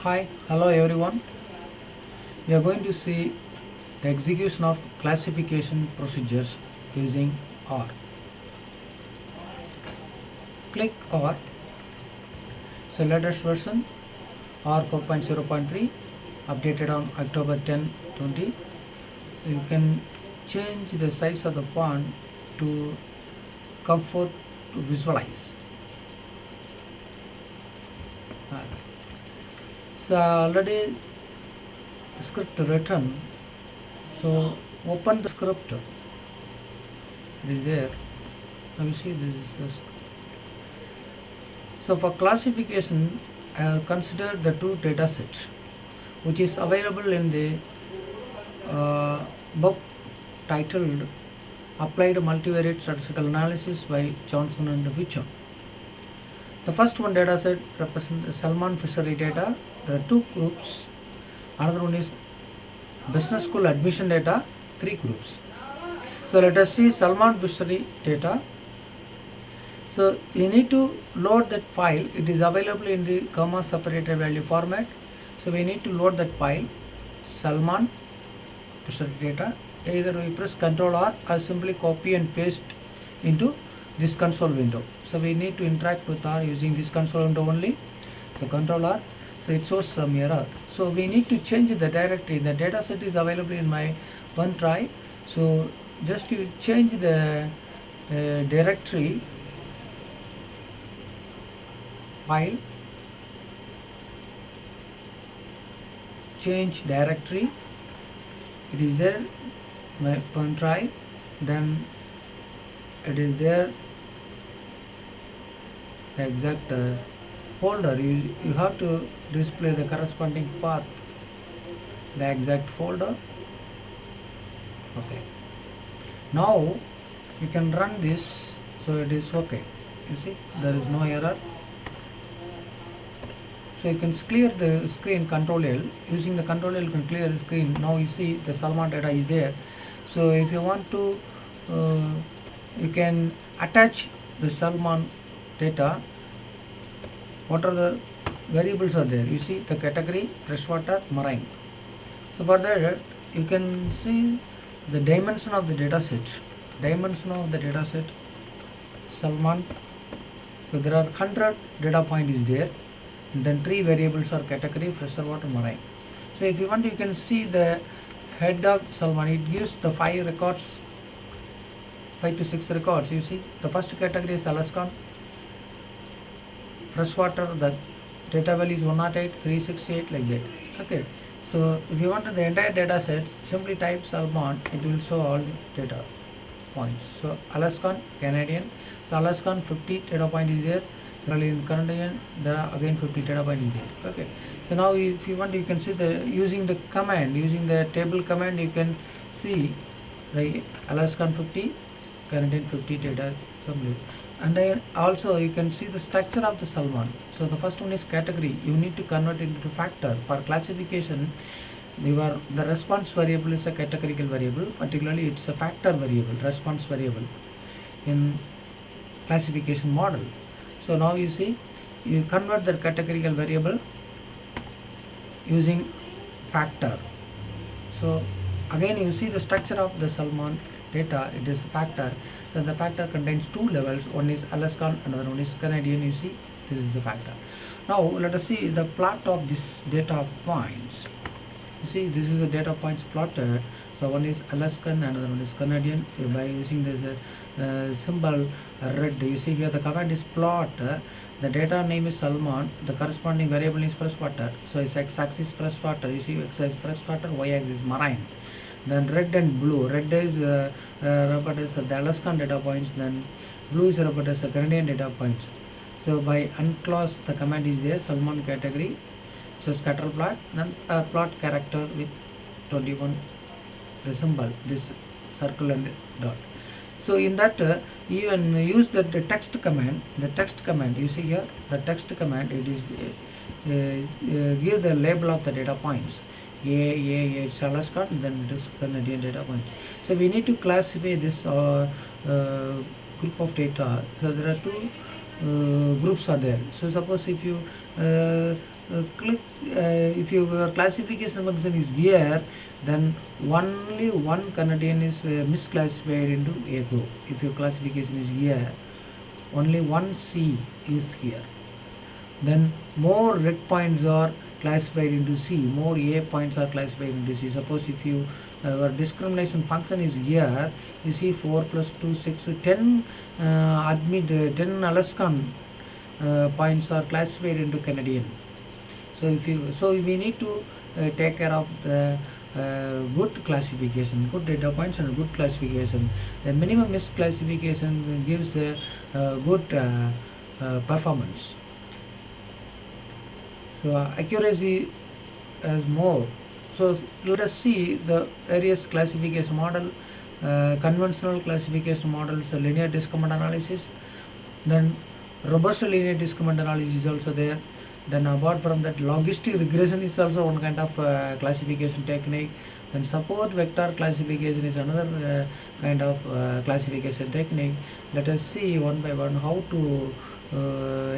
Hi, hello everyone. We are going to see the execution of classification procedures using R. Click R. So latest version R 4.0.3 updated on October 10, 20. So you can change the size of the font to comfort to visualize. So already the script written. So open the script. It is there. Now you see this is the So for classification, I have considered the two data sets which is available in the book titled Applied Multivariate Statistical Analysis by Johnson and Wichon. The first one data set represents the Salman Fishery data. There are two groups. Another one is business school admission data, three groups. So let us see Salman Fishery data. So you need to load that file. It is available in the comma separated value format. So we need to load that file, Salman Fishery data. Either we press Ctrl R or simply copy and paste into this console window. So we need to interact with R using this console window only. So Ctrl R. So it shows some error. So we need to change the directory. The data set is available in my OneDrive. So just to change the directory file, change directory. It is there my OneDrive. Then it is there the exact folder. You have to display the corresponding path, the exact folder. Okay. Now you can run this. So it is okay. You see there is no error. So you can clear the screen Ctrl L. Using the Ctrl L you can clear the screen. Now you see the Salman data is there. So if you want to, you can attach the Salman data. What are the variables are there? You see the category, freshwater, marine. So for that you can see the dimension of the data set. Dimension of the data set, Salman. So there are 100 data point is there. And then three variables are category, freshwater, marine. So if you want, you can see the head of Salman. It gives the 5 records, 5 to 6 records. You see the first category is Alaskan. Freshwater, the data value is 108, 368 like that. Okay. So if you want the entire data set, simply type Salman. It will show all the data points. So Alaskan, Canadian. So Alaskan 50 data point is there. In Canadian, there are again 50 data point is there. Okay. So now if you want, you can see the using the command, using the table command, you can see the Alaskan 50, Canadian 50 data summary. And then also you can see the structure of the Salman. So the first one is category. You need to convert it into factor. For classification, the response variable is a categorical variable. Particularly, it's a factor variable, response variable in classification model. So now you see, you convert the categorical variable using factor. So again you see the structure of the Salman data. It is a factor. So the factor contains two levels. One is Alaskan, another one is Canadian. You see, this is the factor. Now let us see the plot of this data points. You see, this is the data points plotted. So one is Alaskan, another one is Canadian. By using this symbol red, you see here the command is plot. The data name is Salman. The corresponding variable is freshwater. So it's x-axis freshwater. You see x-axis freshwater, y-axis marine. Then red and blue. Red is represents the Alaskan data points. Then blue is represents the Canadian data points. So by unclose, the command is there. Salman category. So scatter plot. Then plot character with 21. The symbol, this circle and dot. So in that even use the text command. The text command, you see here the text command. It is give the label of the data points. It's Alaskan, then it is Canadian data points. So we need to classify this group of data. So there are two groups are there. So suppose if you click your classification function is here, then only one Canadian is misclassified into A group. If your classification is here, only one C is here. Then more red points are classified into C, more A points are classified into C. Suppose if you our discrimination function is here, you see 4 plus 2 6 10 10 Alaskan points are classified into Canadian. So we need to take care of the good classification, good data points and good classification. The minimum misclassification gives a good performance. So accuracy is more. So let us see the various classification model, conventional classification models, linear discriminant analysis, then robust linear discriminant analysis is also there. Then apart from that, logistic regression is also one kind of classification technique. Then support vector classification is another kind of classification technique. Let us see one by one how to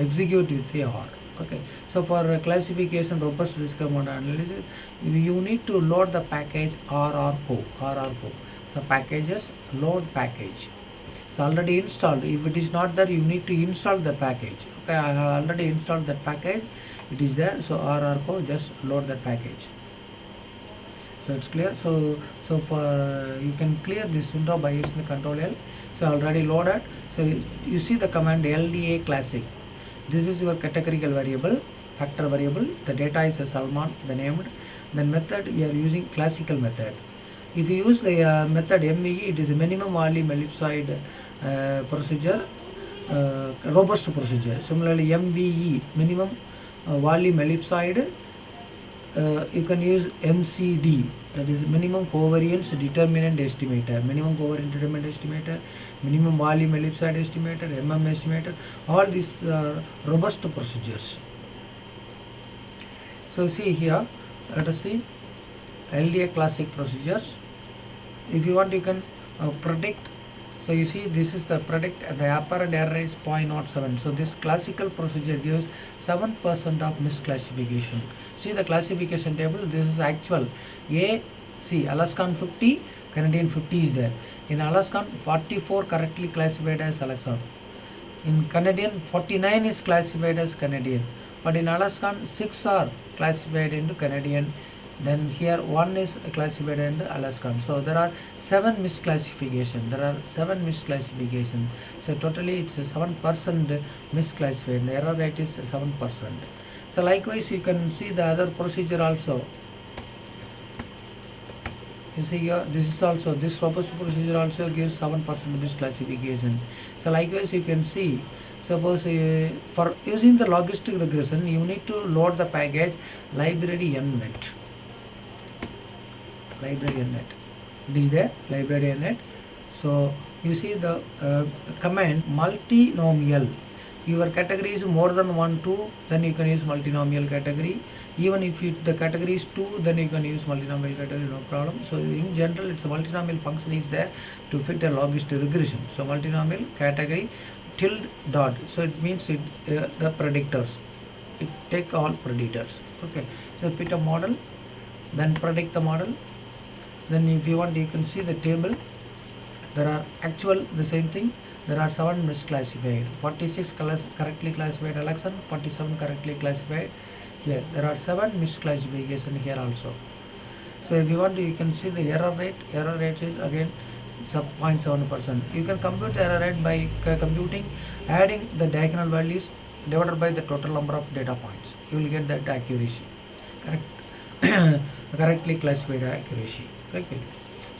execute with the R. Okay, so for classification robust discriminant analysis, you need to load the package RRCo. The packages load package. It's already installed. If it is not there, you need to install the package. Okay, I have already installed that package. It is there. So RRCo, just load that package. So it's clear. So for you can clear this window by using the Control L. So already loaded. So you see the command LDA classic. This is your categorical variable, factor variable. The data is a Salman, the named. Then method, we are using classical method. If you use the method MVE, it is a minimum volume ellipsoid procedure, robust procedure. Similarly, MVE, minimum volume ellipsoid, you can use MCD, that is minimum covariance determinant estimator, minimum covariance determinant estimator, minimum volume ellipsoid estimator, estimator. All these are robust procedures. So see here, let us see LDA classic procedures. If you want, you can predict. So you see, this is the predict, the apparent error is 0.07. So this classical procedure gives 7% of misclassification. See the classification table, this is actual. A, see Alaskan 50, Canadian 50 is there. In Alaskan, 44 correctly classified as Alaskan. In Canadian, 49 is classified as Canadian. But in Alaskan, 6 are classified into Canadian. Then here 1 is classified into Alaskan. So there are 7 misclassification. So totally it's 7% misclassified. The error rate is 7%. So likewise you can see the other procedure also. You see here, this is also, this robust procedure also gives 7% misclassification. So likewise you can see, suppose for using the logistic regression, you need to load the package library nnet. Library nnet. It is there, library nnet. So you see the command multinomial. Your category is more than 1, 2, then you can use multinomial category. Even if the category is 2, then you can use multinomial category, no problem. So in general, it's a multinomial function is there to fit a logistic regression. So multinomial category tilde dot. So it means it the predictors. It take all predictors. Okay. So fit a model, then predict the model. Then if you want, you can see the table. There are actual the same thing. There are 7 misclassified. 46 correctly classified election, 47 correctly classified. Here there are 7 misclassification here also. So if you want, you can see the error rate. Error rate is again 0.7%. You can compute the error rate by computing, adding the diagonal values divided by the total number of data points. You will get that accuracy. Correct. Correctly classified accuracy. Okay.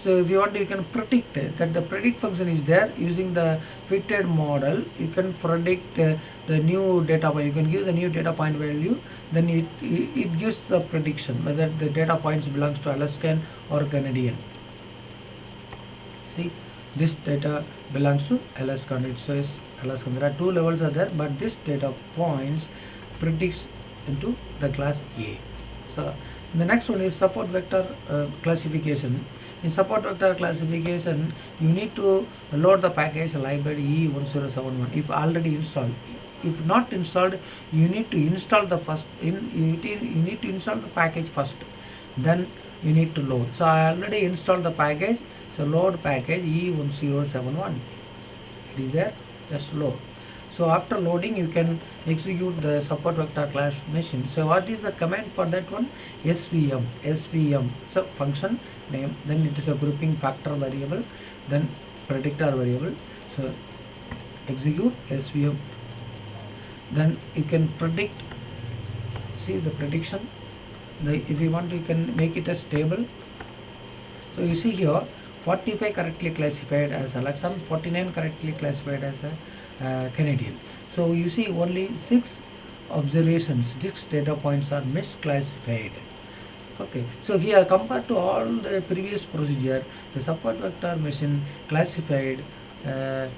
So if you want, you can predict that the predict function is there using the fitted model. You can predict the new data point. You can give the new data point value. Then it gives the prediction whether the data points belongs to Alaskan or Canadian. See, this data belongs to Alaskan. It says Alaskan. There are 2 levels are there, but this data points predicts into the class A. So the next one is support vector classification. In support vector classification, you need to load the package library E1071 if already installed. if not installed, you need to install the first you need to install the package first, then you need to load. So I already installed the package, so load package E1071, it is there, just load. So after loading you can execute the support vector class machine. So what is the command for that one? svm, so function name, then it is a grouping factor variable, then predictor variable. So execute svm, then you can predict, see the prediction. If you want, you can make it as table. So you see here 45 correctly classified as Alexan, 49 correctly classified as a Canadian. So you see only 6 observations, 6 data points are misclassified. Okay, so here compared to all the previous procedure, the support vector machine classified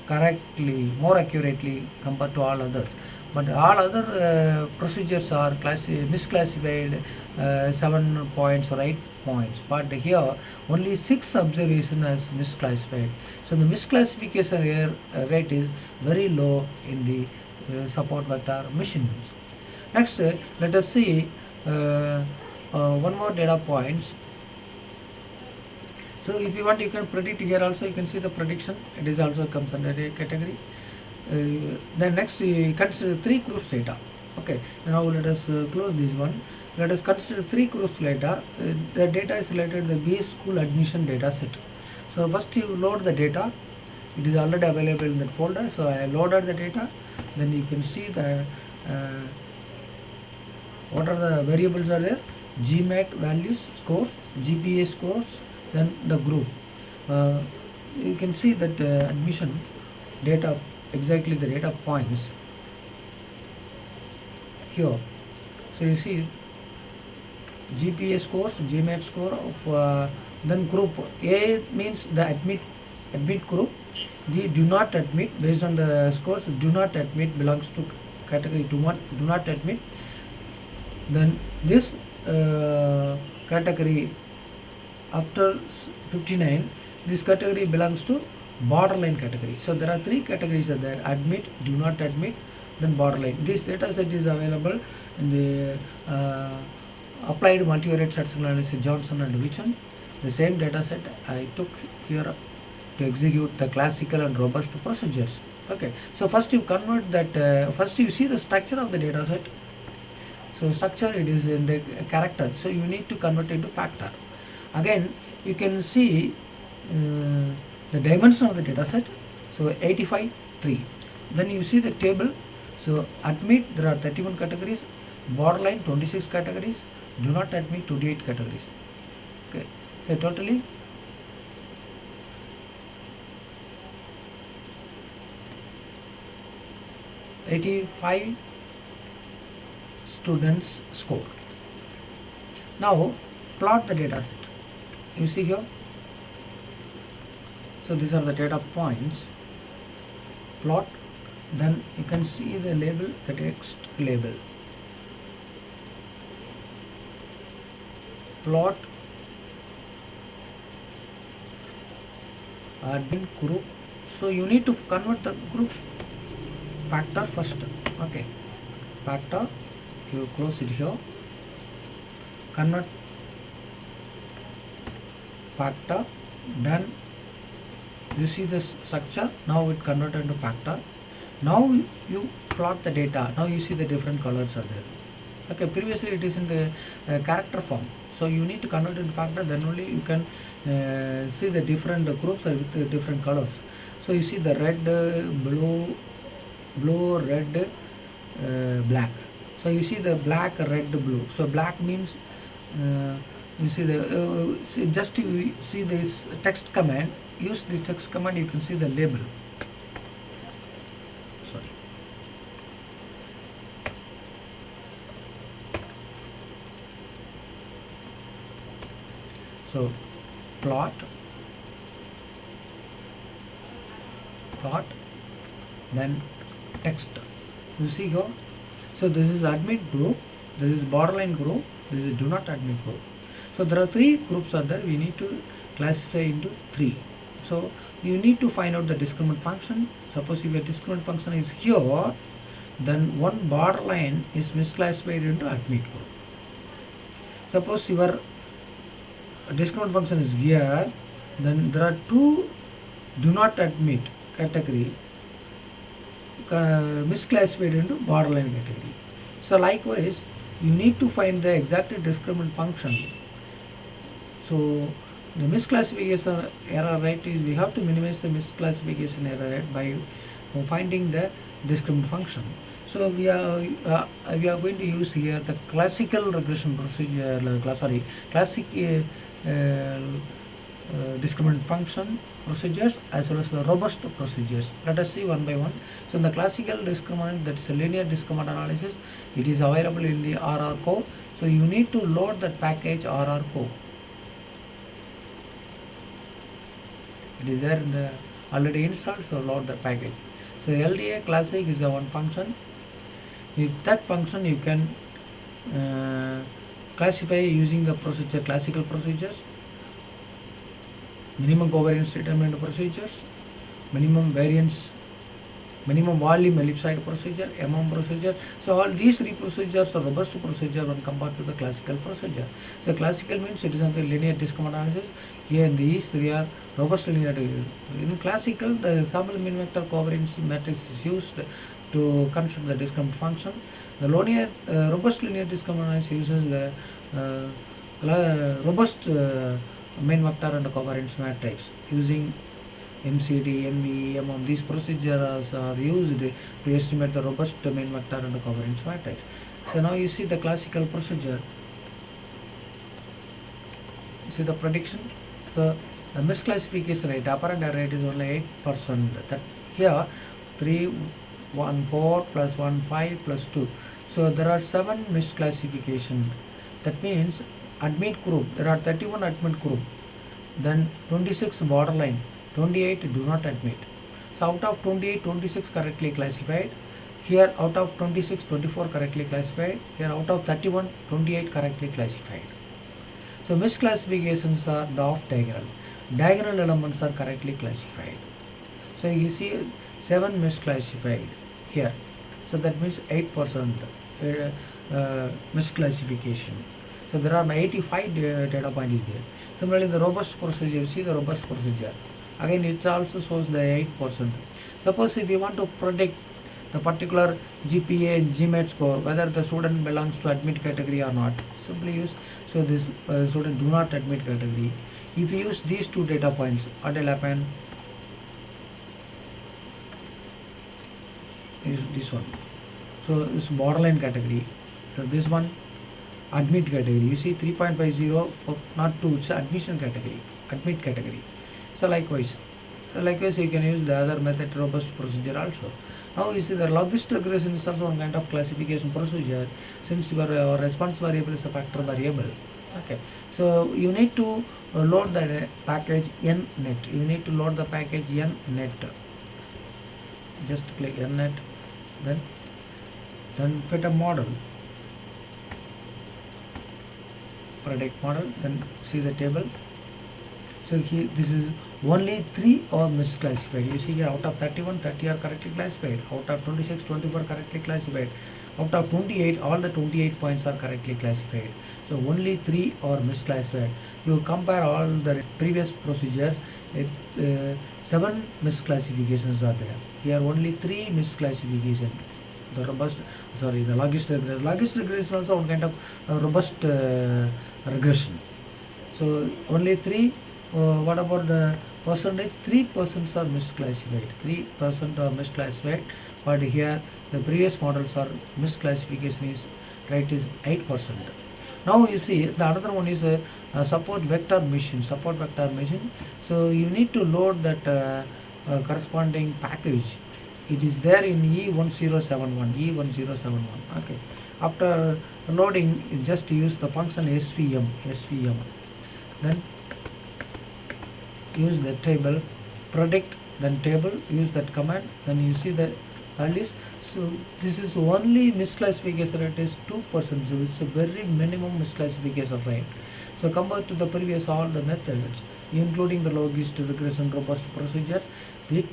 correctly, more accurately compared to all others. But all other procedures are misclassified 7 points or 8 points. But here only 6 observation is misclassified. So the misclassification rate is very low in the support vector machines. Next, let us see one more data points. So if you want, you can predict here also. You can see the prediction. It is also comes under a category. Then next, consider 3 groups data. Okay, now let us close this one. Let us consider 3 groups data. The data is related to the B school admission data set. So first you load the data. It is already available in that folder. So I loaded the data. Then you can see the what are the variables are there. GMAT values, scores, GPA scores, then the group. You can see that admission data, exactly the data points here. So you see GPA scores, GMAT score of then group A means the admit group. The do not admit, based on the scores, do not admit belongs to category 2 1, do not admit. Then this category after 59, this category belongs to borderline category. So there are 3 categories are there: admit, do not admit, then borderline. This data set is available in the applied multivariate statistical analysis Johnson and Wichon. The same data set I took here to execute the classical and robust procedures. Okay, so first you convert that, first you see the structure of the data set. So structure, it is in the character, so you need to convert into factor. Again you can see the dimension of the data set, so 85 3. Then you see the table. So admit, there are 31 categories, borderline 26 categories, do not admit 28 categories. Okay, so totally 85 students score. Now plot the data set. You see here. So these are the data points. Plot. Then you can see the label, the text label. Plot admin group. So you need to convert the group factor first. Okay, factor, you close it here, convert factor, then you see this structure. Now it converted into factor. Now you plot the data. Now you see the different colors are there. Okay, previously it is in the character form. So you need to convert it into factor, then only you can see the different groups with the different colors. So you see the red, blue, red, black. So you see the black, red, blue. So black means you see the just you see this text command. Use the text command. You can see the label. Sorry. So plot, then text. You see here. So this is admit group, this is borderline group, this is do not admit group. So there are 3 groups are there. We need to classify into 3. So you need to find out the discriminant function. Suppose if your discriminant function is here, then one borderline is misclassified into admit group. Suppose your discriminant function is here, then there are two do not admit category misclassified into borderline category. So likewise, you need to find the exact discriminant function. So the misclassification error rate is, we have to minimize the misclassification error rate by finding the discriminant function. So we are going to use here the classical regression procedure, classic discriminant function procedures as well as the robust procedures. Let us see one by one. So in the classical discriminant, that is a linear discriminant analysis, it is available in the RRCore. So you need to load that package RRCore. It is there in the already installed, so load the package. So LDA classic is a one function. With that function you can classify using the procedure, classical procedures, minimum covariance determinant procedures, minimum variance, minimum volume ellipsoid procedure, procedure. So all these three procedures are robust procedure when compared to the classical procedure. So classical means it is a linear discriminant analysis. Here these three are robust linear. In classical, the sample mean vector covariance matrix is used to construct the discriminant function. The linear robust linear discriminant analysis uses the robust main vector and covariance matrix using MCD, MV, these procedures are used to estimate the robust main vector and covariance matrix. So now you see the classical procedure. See the prediction. So the misclassification rate, apparent error rate is only 8%. That here 3, 1, 4 plus 1, 5 plus 2. So there are 7 misclassification. That means admit group, there are 31 admit group, then 26 borderline, 28 do not admit. So out of 28, 26 correctly classified. Here out of 26, 24 correctly classified. Here out of 31, 28 correctly classified. So misclassifications are the off diagonal. Diagonal elements are correctly classified. So you see 7 misclassified here. So that means 8% misclassification. So there are 85 data points there. Similarly, the robust procedure, see the robust procedure. Again, it also shows the 8%. Suppose if you want to predict the particular GPA and GMAT score, whether the student belongs to admit category or not, simply use, so this student do not admit category. If you use these two data points, what will happen? Is this one. So this borderline category. So this one admit category. You see 3.50 not 2, it's admission category, admit category. So likewise you can use the other method, robust procedure also. Now you see the logist regression is also one kind of classification procedure, since your response variable is a factor variable. Okay, so you need to load the package nnet. You need to load the package nnet. Just click nnet, then fit a model, predict model, then see the table. So here this is only 3 are misclassified. You see here out of 31, 30 are correctly classified. Out of 26, 24 correctly classified. Out of 28, all the 28 points are correctly classified. So only 3 are misclassified. You compare all the previous procedures, 7 misclassifications are there. Here only 3 misclassification. The logist regression. Logist regression is also one kind of robust regression. So only 3. What about the percentage? 3% are misclassified. 3% are misclassified. But here the previous models are misclassification is rate is 8%. Now you see the another one is support vector machine. Support vector machine. So you need to load that corresponding package. It is there in E1071. E1071. Okay. After loading, you just use the function SVM. Then use the table, predict, then table, use that command, then you see the values. So this is only misclassification rate is 2%, so it's a very minimum misclassification rate. So compared to the previous all the methods, including the logist regression robust procedures, it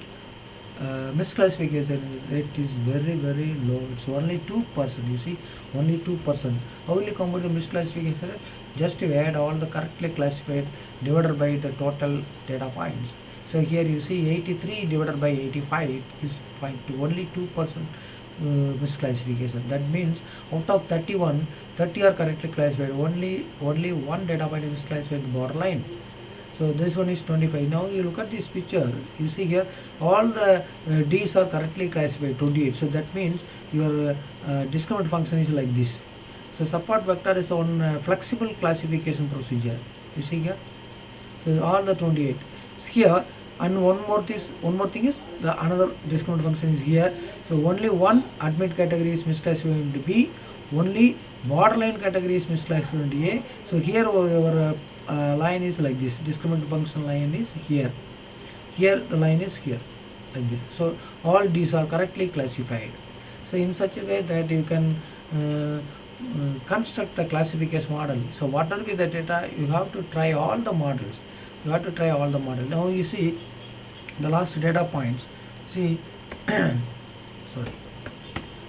misclassification rate is very very low. It's only 2%. You see, only 2%. How will you come with the misclassification rate? Just you add all the correctly classified divided by the total data points. So here you see 83 divided by 85 is 0.2, only 2% misclassification. That means out of 31, 30 are correctly classified. Only one data point is misclassified borderline. So this one is 25. Now you look at this picture, you see here all the D's are correctly classified, 28. So that means your discriminant function is like this. So support vector is on flexible classification procedure. You see here. So all the 28 here, and one more thing is the another discriminant function is here. So only one admit category is misclassified into B, only borderline category is misclassified into A. So here our line is like this. Discriminant function line is here. Here the line is here like this. So all these are correctly classified. So in such a way that you can construct the classification model. So what will be the data? You have to try all the models. Now you see the last data points. See, sorry.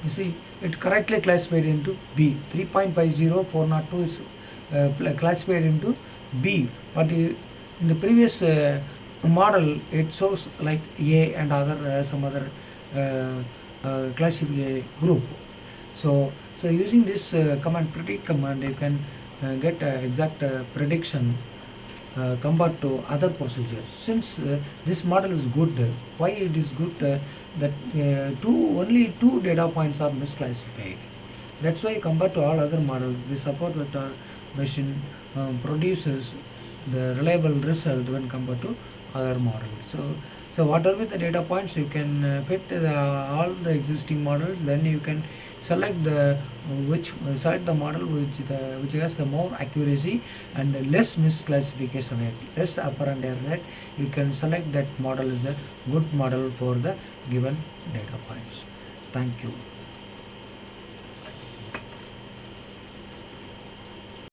You see it correctly classified into B. 3.50 402 is classified into B. But in the previous model, it shows like A and other some other classification group. So using this command, predict command, you can get exact prediction compared to other procedures. Since this model is good, why it is good? That only two data points are misclassified. That's why compared to all other models, the support vector machine produces the reliable result when compared to other models. So what are the data points? You can fit all the existing models. Then you can select the model which has the more accuracy and less misclassification rate, less apparent error rate. You can select that model as a good model for the given data points. Thank you.